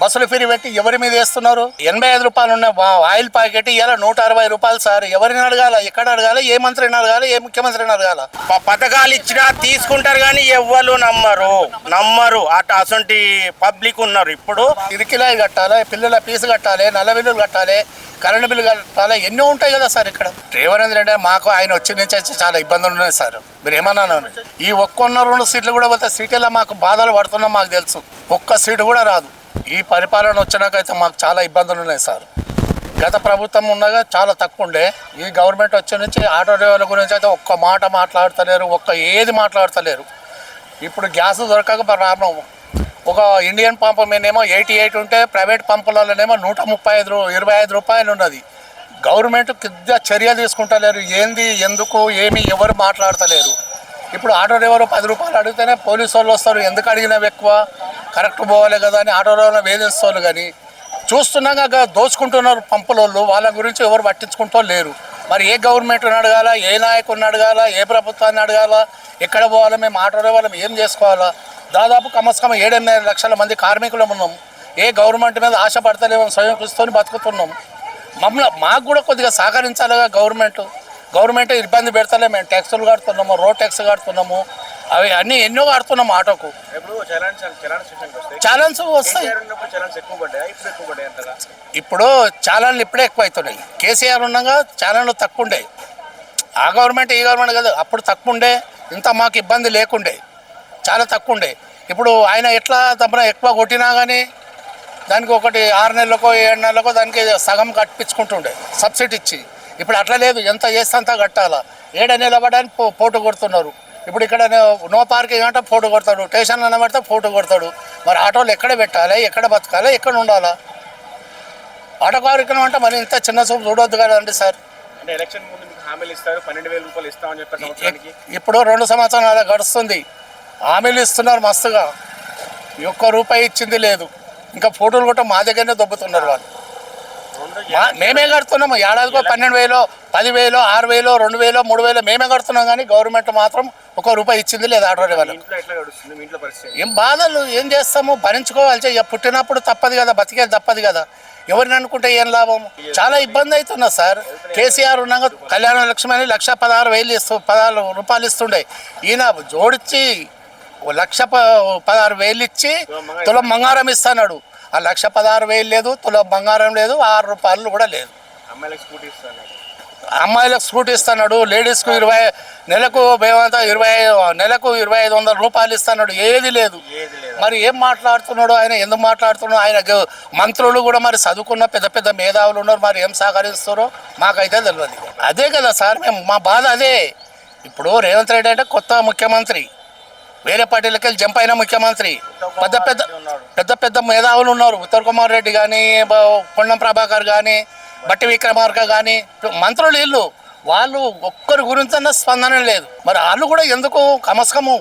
బస్సులు ఫ్రీ పెట్టి ఎవరి మీద వేస్తున్నారు? 85 రూపాయలు ఉన్న ఆయిల్ ప్యాకెట్ ఇలా 160 రూపాయలు సార్. ఎవరిని అడగాల? ఎక్కడ అడగాలి? ఏ మంత్రిని అడగాలి? ఏ ముఖ్యమంత్రిని అడగాల? పథకాలు ఇచ్చినా తీసుకుంటారు కానీ ఎవ్వరు నమ్మరు అసంటి పబ్లిక్ ఉన్నారు. ఇప్పుడు ఇరికిలాయి కట్టాలి, పిల్లల ఫీజు కట్టాలి, నల్ల బిల్లులు కట్టాలి, కరెంటు బిల్లు కట్టాలి, ఎన్నో ఉంటాయి కదా సార్. ఇక్కడ రేవంత్ రెడ్డి మాకు ఆయన వచ్చి నుంచి చాలా ఇబ్బందులు ఉన్నాయి సార్. మీరు ఏమన్నా ఈ ఒక్క 2 సీట్లు కూడా పోతే సీట్లలో మాకు బాధలు పడుతున్నాం. మాకు తెలుసు ఒక్క సీటు కూడా రాదు. ఈ పరిపాలన వచ్చినాకైతే మాకు చాలా ఇబ్బందులు ఉన్నాయి సార్. గత ప్రభుత్వం ఉండగా చాలా తక్కువ ఉండే. ఈ గవర్నమెంట్ వచ్చే నుంచి ఆటో డ్రైవర్ల గురించి అయితే ఒక్క మాట మాట్లాడతలేరు, ఏది మాట్లాడతలేరు. ఇప్పుడు గ్యాస్ దొరకక ప్రాబ్లం. ఒక ఇండియన్ పంపు మీదేమో 88 ఉంటే ప్రైవేట్ పంపులలోనేమో 125 రూపాయలు ఉన్నది. గవర్నమెంట్ కొద్దిగా చర్య తీసుకుంటలేరు. ఏంది, ఎందుకు, ఏమి ఎవరు మాట్లాడతలేరు. ఇప్పుడు ఆటో డ్రైవర్ 10 రూపాయలు అడిగితేనే పోలీసు వాళ్ళు వస్తారు. ఎందుకు అడిగినవి ఎక్కువ, కరెక్ట్ పోవాలి కదా అని ఆటో డ్రైవర్లు వేధిస్తారు. కానీ చూస్తున్నాగా దోచుకుంటున్నారు పంపులోళ్ళు. వాళ్ళ గురించి ఎవరు పట్టించుకుంటూ లేరు. మరి ఏ గవర్నమెంట్ని అడగాల, ఏ నాయకుడిని అడగాల, ఏ ప్రభుత్వాన్ని అడగాల, ఎక్కడ పోవాలా? మేము ఆటో డ్రైవర్లు ఏం చేసుకోవాలా? దాదాపు కమస్కమ 7-8 లక్షల మంది కార్మికులు ఉన్నాం. ఏ గవర్నమెంట్ మీద ఆశ పడతలేమో, స్వయం కృషితో బతుకుతున్నాం. మాకు కూడా కొద్దిగా సహకరించాలిగా గవర్నమెంట్ ఇబ్బంది పెడతలే. మేము ట్యాక్సులు కడుతున్నాము, రోడ్ ట్యాక్స్ కడుతున్నాము, అవి అన్నీ ఎన్నో కడుతున్నాము ఆటోకు. ఛాలెంజ్ వస్తాయి. ఇప్పుడు ఛాలెంజ్లు ఇప్పుడే ఎక్కువ అవుతున్నాయి. కేసీఆర్ ఉండగా ఛాలెంజ్లు తక్కువ ఉండే. ఆ గవర్నమెంట్ ఈ గవర్నమెంట్ కదా, అప్పుడు తక్కువ ఉండే. ఇంత మాకు ఇబ్బంది లేకుండే, చాలా తక్కువ ఉండే. ఇప్పుడు ఆయన ఎట్లా తప్పన ఎక్కువ కొట్టినా కానీ దానికి ఒకటి 6 నెలలకో 7 నెలలకో దానికి సగం కట్టించుకుంటుండే సబ్సిడీ ఇచ్చి. ఇప్పుడు అట్లా లేదు, ఎంత చేస్తే అంత కట్టాలా. 7 నిలబడడానికి పోటు కొడుతున్నారు. ఇప్పుడు ఇక్కడ నో పార్కింగ్ అంటే పోటు కొడతాడు, స్టేషన్లో నిలబడితే పోటు కొడతాడు. మరి ఆటోలు ఎక్కడ పెట్టాలి, ఎక్కడ బతకాలి, ఎక్కడ ఉండాలా? ఆటో కార్యక్రమం అంటే మరి ఇంత చిన్న చూపు చూడొద్దు కదండి సార్. ఇప్పుడు 2 సంవత్సరాలు గడుస్తుంది, హామీలు ఇస్తున్నారు మస్తుగా. ఒక్క రూపాయి ఇచ్చింది లేదు. ఇంకా ఫోటోలు కూడా మా దగ్గరనే దొబ్బుతున్నారు వాళ్ళు. మేమే కడుతున్నాము. ఏడాదికో 12,000, 10,000, 6,000, 2,000, 3,000 మేమే కడుతున్నాం. కానీ గవర్నమెంట్ మాత్రం 1 రూపాయి ఇచ్చింది లేదు ఆటో వాళ్ళకి. ఏం బాధలు ఏం చేస్తాము, భరించుకోవాలి. పుట్టినప్పుడు తప్పదు కదా, బతికేది తప్పదు కదా. ఎవరిని అనుకుంటే ఏం లాభం? చాలా ఇబ్బంది అవుతున్నా సార్. కేసీఆర్ ఉన్నాక కళ్యాణ లక్ష్మి అని 1,16,000 రూపాయలు ఇస్తుండే. ఈయన జోడించి 1,16,000 ఇచ్చి తులం బంగారం ఇస్తున్నాడు. ఆ 1,16,000 లేదు, తులం బంగారం లేదు, 6 రూపాయలు కూడా లేదు. అమ్మాయిలకు స్కూటీ ఇస్తున్నాడు. లేడీస్కు నెలకు 2,500 రూపాయలు ఇస్తున్నాడు. ఏది లేదు. మరి ఏం మాట్లాడుతున్నాడు ఆయన? ఎందుకు మాట్లాడుతున్నాడు ఆయన? మంత్రులు కూడా మరి చదువుకున్న పెద్ద మేధావులు ఉన్నారు. మరి ఏం సహకరిస్తారో మాకైతే తెలియదు. అదే కదా సార్, మా బాధ అదే. ఇప్పుడు రేవంత్ రెడ్డి అంటే కొత్త ముఖ్యమంత్రి, వేరే పార్టీలకి వెళ్ళి జంప్ అయిన ముఖ్యమంత్రి. పెద్ద మేధావులు ఉన్నారు. ఉత్తమ్ కుమార్ రెడ్డి కానీ, పొన్నం ప్రభాకర్ కానీ, బట్టి విక్రమార్క కానీ మంత్రులు వీళ్ళు. వాళ్ళు ఒక్కరి గురించన్నా స్పందన లేదు. మరి వాళ్ళు కూడా ఎందుకు కమస్కము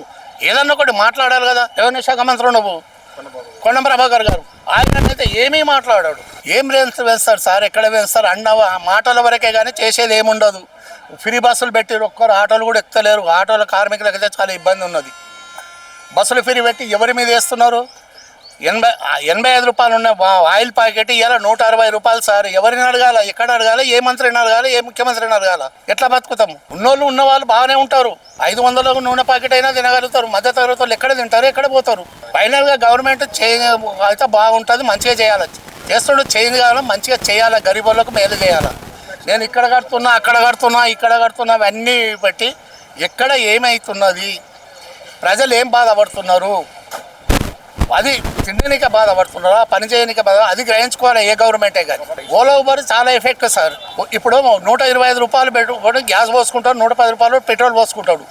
ఏదన్నా ఒకటి మాట్లాడాలి కదా. రెవెన్యూ శాఖ మంత్రి నువ్వు పొన్నం ప్రభాకర్ గారు, ఆయన అయితే ఏమీ మాట్లాడాడు. ఏం వేస్తారు సార్, ఎక్కడ వేస్తారు అన్న మాటల వరకే కానీ చేసేది ఏముండదు. ఫ్రీ బస్సులు పెట్టి ఒక్కరు ఆటోలు కూడా ఎక్కలేరు. ఆటోల కార్మికులకు అయితే చాలా ఇబ్బంది ఉన్నది. బస్సులు ఫ్రీ పెట్టి ఎవరి మీద వేస్తున్నారు? 85 రూపాయలు ఉన్న ఆయిల్ ప్యాకెట్ ఇలా 160 రూపాయలు సార్. ఎవరిని అడగాల, ఎక్కడ అడగాలి, ఏ మంత్రిని అడగాలి, ఏ ముఖ్యమంత్రిని అడగాల? ఎట్లా బతుకుతాము? ఉన్నవాళ్ళు బాగానే ఉంటారు. 500 నూనె ప్యాకెట్ అయినా తినగలుగుతారు. మధ్య తరగతి వాళ్ళు ఎక్కడ తింటారు, ఎక్కడ పోతారు? ఫైనల్గా గవర్నమెంట్ అయితే బాగుంటుంది, మంచిగా చేయాలి. చేయింది కావాలి, మంచిగా చేయాలి, గరీబ్ వాళ్ళకు మేలు చేయాలి. నేను ఇక్కడ కడుతున్నా, అక్కడ కడుతున్నా అవన్నీ బట్టి ఎక్కడ ఏమవుతున్నది, ప్రజలు ఏం బాధపడుతున్నారు, అది తినడానికే బాధపడుతున్నారా, పని చేయడానికే బాధ, అది గ్రహించుకోవాలి ఏ గవర్నమెంటే కానీ. ఓలా ఊబర్ చాలా ఎఫెక్ట్ సార్. ఇప్పుడు 125 రూపాయలు పెట్టుకొని గ్యాస్ పోసుకుంటాడు, 110 రూపాయలు పెట్రోల్ పోసుకుంటాడు,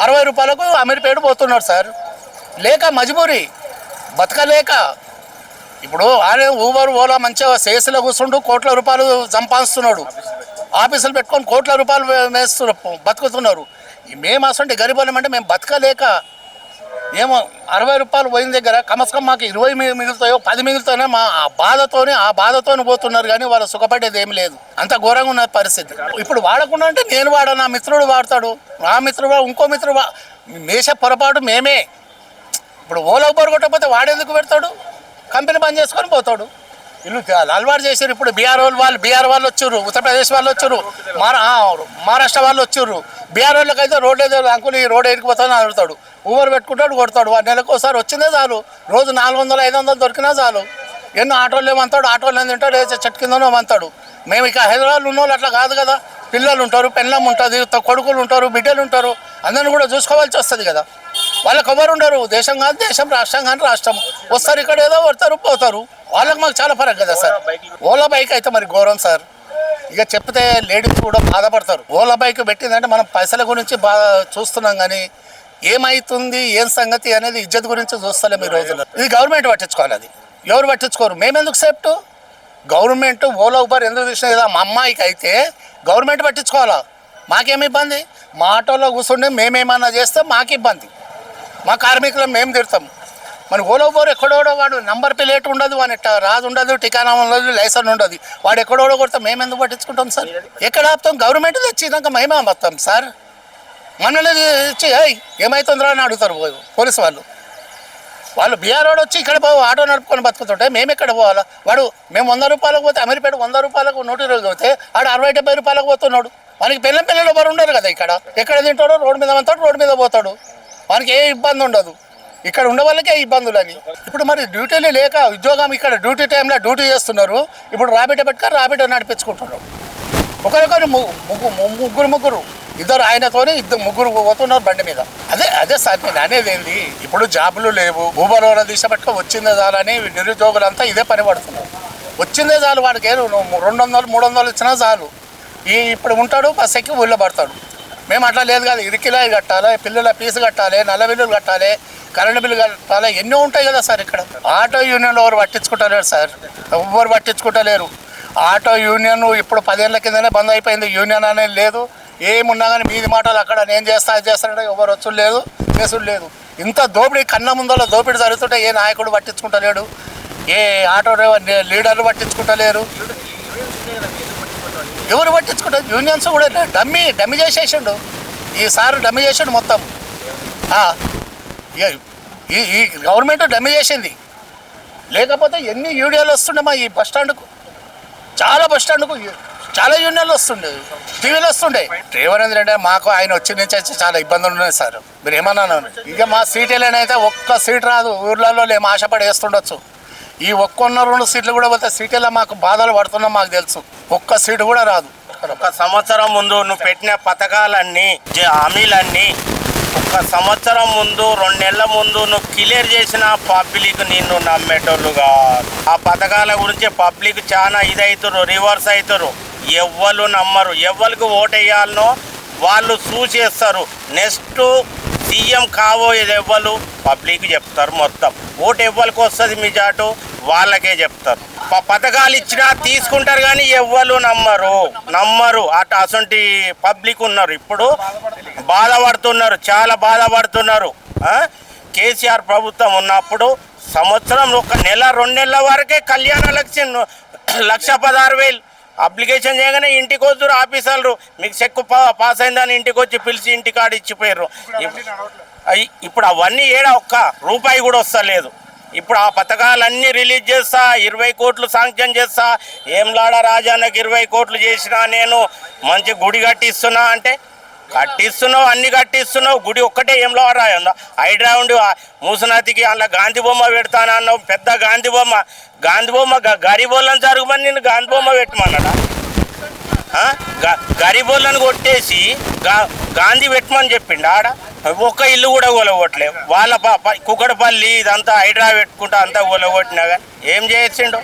60 రూపాయలకు అమీర్పేట పోతున్నాడు సార్. లేక మజబూరి, బతకలేక. ఇప్పుడు ఆయన ఊబర్ ఓలా మంచిగా సేసులో కూర్చుంటూ కోట్ల రూపాయలు సంపాదిస్తున్నాడు. ఆఫీసులు పెట్టుకొని కోట్ల రూపాయలు వేస్తున్నారు, బతుకుతున్నారు. మేము అసలు గరీబులం అంటే మేము బతకలేక ఏమో 60 రూపాయలు పోయిన దగ్గర కమస్కం మాకు 20 మిగులుతాయో 10 మిగులుతాయో ఆ బాధతోనే పోతున్నారు. కానీ వాళ్ళు సుఖపడేది ఏమి లేదు. అంత ఘోరంగా ఉన్న పరిస్థితి. ఇప్పుడు వాడకుండా అంటే నేను వాడా, నా మిత్రుడు వాడతాడు, నా మిత్రుడు ఇంకో మిత్రుడు మేసే పొరపాటు మేమే. ఇప్పుడు ఓలా ఊబర్ కొట్టకపోతే వాడేందుకు పెడతాడు? కంపెనీ బంద్ చేసుకొని పోతాడు. వీళ్ళు అలవాటు చేశారు. ఇప్పుడు బీహార్ వాళ్ళు వచ్చారు, ఉత్తరప్రదేశ్ వాళ్ళు వచ్చారు, మహారాష్ట్ర వాళ్ళు వచ్చారు. బీహార్ వాళ్ళకి అయితే రోడ్ ఏదో అంకులు ఈ రోడ్ ఎరికిపోతాను అడుగుతాడు, ఊబర్ పెట్టుకుంటాడు, కొడతాడు. నెలకు ఒకసారి వచ్చిందే చాలు, రోజు 400 500 దొరికినా చాలు. ఎన్నో ఆటోలు ఏమంతాడు, ఆటోలు తింటాడు, చెట్టు కిందనో ఏమంతాడు. మేము ఇక హైదరాబాద్లో ఉన్న వాళ్ళు అట్లా కాదు కదా. పిల్లలు ఉంటారు, పెళ్ళం ఉంటుంది, కొడుకులు ఉంటారు, బిడ్డలు ఉంటారు, అందరిని కూడా చూసుకోవాల్సి వస్తుంది కదా. వాళ్ళకి ఎవరు ఉండరు. దేశం కాదు దేశం, రాష్ట్రం కానీ రాష్ట్రం. వస్తారు ఇక్కడ ఏదో పడతారు పోతారు. వాళ్ళకి మాకు చాలా ఫరక్ కదా సార్. ఓలా బైక్ అయితే మరి ఘోరం సార్. ఇక చెప్తే లేడీస్ కూడా బాధపడతారు. ఓలా బైక్ పెట్టిందంటే మనం పైసల గురించి బాగా చూస్తున్నాం, కానీ ఏమవుతుంది ఏం సంగతి అనేది ఇజ్జత్ గురించి చూస్తలేము ఈ రోజుల్లో. ఇది గవర్నమెంట్ పట్టించుకోవాలి. అది ఎవరు పట్టించుకోరు. మేమెందుకు సేఫ్ట్? గవర్నమెంట్ ఓలా ఊబర్ ఎందుకు తీసినా కదా. మా అమ్మాయికి అయితే గవర్నమెంట్ పట్టించుకోవాలా. మాకేమి ఇబ్బంది? మా ఆటోలో కూర్చుంటే మేమేమన్నా చేస్తే మాకు ఇబ్బంది. మా కార్మికులను మేము తిడతాం. మన ఓలా ఊబర్ ఎక్కడోడో వాడు నంబర్ ప్లేట్ ఉండదు, వాని రాజు ఉండదు, టికానా ఉండదు, లైసెన్స్ ఉండదు, వాడు ఎక్కడోడో కొడతాం. మేము ఎందుకు పట్టించుకుంటాం సార్? ఎక్కడ ఆపుతాం? గవర్నమెంట్ తెచ్చినాక మేమే ఆపుతాం సార్. మనల్ని ఇచ్చి ఏమవుతుందిరా అని అడుగుతారు పోలీసు వాళ్ళు. వాళ్ళు బీఆర్ వాడు వచ్చి ఇక్కడ ఆటో నడుపుకొని బతుకుతుంటే మేము ఎక్కడ పోవాలా? మేము 100 రూపాయలకు పోతే అమీర్పేట 100 రూపాయలకు 120 పోతే ఆడు 60-70 రూపాయలకు పోతున్నాడు. వానికి పిల్లలు ఎవరు ఉండరు కదా. ఎక్కడ తింటాడో రోడ్డు మీద వెళ్తాడు, రోడ్డు మీద పోతాడు. వానికి ఏ ఇబ్బంది ఉండదు. ఇక్కడ ఉండే వాళ్ళకే ఇబ్బందులు అని. ఇప్పుడు మరి డ్యూటీలు లేక ఉద్యోగం ఇక్కడ డ్యూటీ టైంలో డ్యూటీ చేస్తున్నారు. ఇప్పుడు రాబిటో పెట్టుకొని రాబిటో నడిపించుకుంటున్నారు. ఒకరికొకరు ముగ్గురు ఇద్దరు ఆయనతోనే ముగ్గురు పోతున్నారు బండి మీద. అదే సార్ నేను అనేది ఏంది, ఇప్పుడు జాబులు లేవు, ఊబర్ ఓలా దిశ పట్టుక వచ్చిందే చాలని నిరుద్యోగులంతా ఇదే పని పడుతున్నారు. వచ్చిందే చాలు, వాడికి 200-300 ఇచ్చినా చాలు. ఇప్పుడు ఉంటాడు, బస్ ఎక్కి ఊళ్ళో పడతాడు. మేము అట్లా లేదు కదా. ఇరికిలాయి కట్టాలి, పిల్లల ఫీజు కట్టాలి, నల్ల బిల్లులు కట్టాలి, కరెంటు బిల్లు కట్టాలి, ఎన్నో ఉంటాయి కదా సార్. ఇక్కడ ఆటో యూనియన్లో ఎవరు పట్టించుకుంటలేరు సార్. ఎవరు పట్టించుకుంటలేరు. ఆటో యూనియన్ ఇప్పుడు 10 ఏళ్ల కిందనే బంద్ అయిపోయింది. యూనియన్ అనేది లేదు. ఏమున్నా కానీ మీది మాటలు అక్కడ నేను చేస్తా అది చేస్తానంటే ఎవరు వచ్చుడు లేదు, కేసులు లేదు. ఇంత దోపిడీ కన్నా ముందర దోపిడీ జరుగుతుంటే ఏ నాయకుడు పట్టించుకుంటలేడు, ఏ ఆటో డ్రైవర్ లీడర్లు పట్టించుకుంటలేరు. ఎవరు పట్టించుకుంటారు? యూనియన్స్ కూడా డమ్మి చేసేసిండు. ఈసారి డమ్మి చేసిండు మొత్తం. ఈ గవర్నమెంట్ డమ్మి చేసింది. లేకపోతే ఎన్ని యూనియన్లు వస్తుండే మా ఈ బస్టాండ్కు, చాలా యూనియన్లు వస్తుండే, టీవీలు వస్తుండే. డ్రైవర్ ఏంటంటే మాకు ఆయన వచ్చి నుంచి చాలా ఇబ్బందులు ఉన్నాయి సార్. మీరు ఏమన్నా ఇక మా సీటీలనైతే ఒక్క సీట్ రాదు. ఊర్లలో మేము ఆశపడి వేస్తుండొచ్చు. ఈ 1-2 సీట్లు కూడా పోతే సిటీలో మాకు బాధలు పడుతున్నాం. మాకు తెలుసు, ఒక్క సీటు కూడా రాదు. 1 సంవత్సరం ముందు నువ్వు పెట్టిన పథకాలన్నీ హామీలన్నీ 1 సంవత్సరం ముందు 2 నెలల ముందు నువ్వు క్లియర్ చేసిన పబ్లిక్ నిన్ను నమ్మేటోళ్ళు కాదు. ఆ పథకాల గురించి పబ్లిక్ చాలా ఇదవుతారు, రివర్స్ అవుతారు. ఎవ్వరు నమ్మరు. ఎవరికి ఓటు వేయాలనో వాళ్ళు చూసేస్తారు. నెక్స్ట్ సీఎం కాబోయేది ఎవ్వరు పబ్లిక్ చెప్తారు. మొత్తం ఓటు ఎవ్వరికి వస్తుంది మెజార్టీ వాళ్ళకే చెప్తారు. పథకాలు ఇచ్చినా తీసుకుంటారు కానీ ఎవ్వరు నమ్మరు. అసంటి పబ్లిక్ ఉన్నారు. ఇప్పుడు బాధపడుతున్నారు, చాలా బాధపడుతున్నారు. కేసీఆర్ ప్రభుత్వం ఉన్నప్పుడు సంవత్సరం 1 నెల 2 నెలల వరకే కళ్యాణ లక్ష్యం 1,16,000 అప్లికేషన్ చేయగానే ఇంటికి వద్దురు ఆఫీసర్లు, మీకు చెక్కు పాస్ అయిందని ఇంటికి వచ్చి పిలిచి ఇంటికాడ ఇచ్చిపోయారు. ఇప్పుడు అవన్నీ ఒక్క రూపాయి కూడా వస్తలేదు. ఇప్పుడు ఆ పథకాలన్నీ రిలీజ్ చేస్తా, 20 కోట్లు శాంక్షన్ చేస్తా. ఏంలాడ రాజాన్నకి 20 కోట్లు చేసినా నేను మంచి గుడి కట్టిస్తున్నా అంటే కట్టిస్తున్నావు, అన్ని కట్టిస్తున్నావు. గుడి ఒక్కటే ఏంలో రాయందా? హైడ్రా ఉండి మూసనాతికి అందులో గాంధీ బొమ్మ పెడతానన్నావు. పెద్ద గాంధీ బొమ్మ గరీబోళ్ళని జరుగుమని నేను గాంధీ బొమ్మ పెట్టమన్నాడా? గరీబోళ్ళని కొట్టేసి గాంధీ పెట్టమని చెప్పిండు. ఆడ ఒక్క ఇల్లు కూడా కూలగొట్టలేవు. వాళ్ళ కుక్కడపల్లి ఇదంతా హైడ్రా పెట్టుకుంటా అంతా కూలగొట్టినా కానీ ఏం చేసిండు?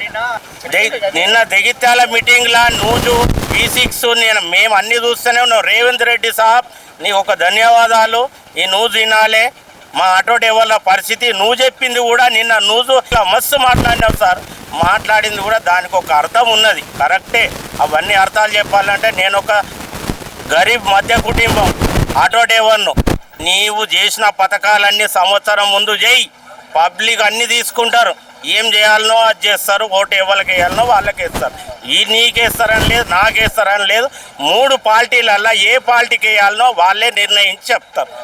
నిన్న జగిత్యాల మీటింగ్లా నువ్వు V6 మేము అన్ని చూస్తూనే ఉన్నాం. రేవంత్ రెడ్డి సాబ్ నీకు ఒక ధన్యవాదాలు. ఈ నువ్వు తినాలే. మా ఆటో డ్రైవర్ల పరిస్థితి నువ్వు చెప్పింది కూడా నిన్న నువ్వు మస్తు మాట్లాడినావు సార్. మాట్లాడింది కూడా దానికి ఒక అర్థం ఉన్నది, కరెక్టే. అవన్నీ అర్థాలు చెప్పాలంటే నేను ఒక గరీబ్ మధ్య కుటుంబం ఆటో డ్రైవర్ను. నీవు చేసిన పథకాలన్నీ సంవత్సరం ముందు చేయి, పబ్లిక్ అన్నీ తీసుకుంటారు. ఏం చేయాలనో అది చేస్తారు. ఓటు ఎవరికి వేయాలనో వాళ్ళకి వేస్తారు. నీకేస్తారని లేదు, నాకేస్తారని లేదు. 3 పార్టీలల్లో ఏ పార్టీకి వేయాలనో వాళ్ళే నిర్ణయించి చెప్తారు.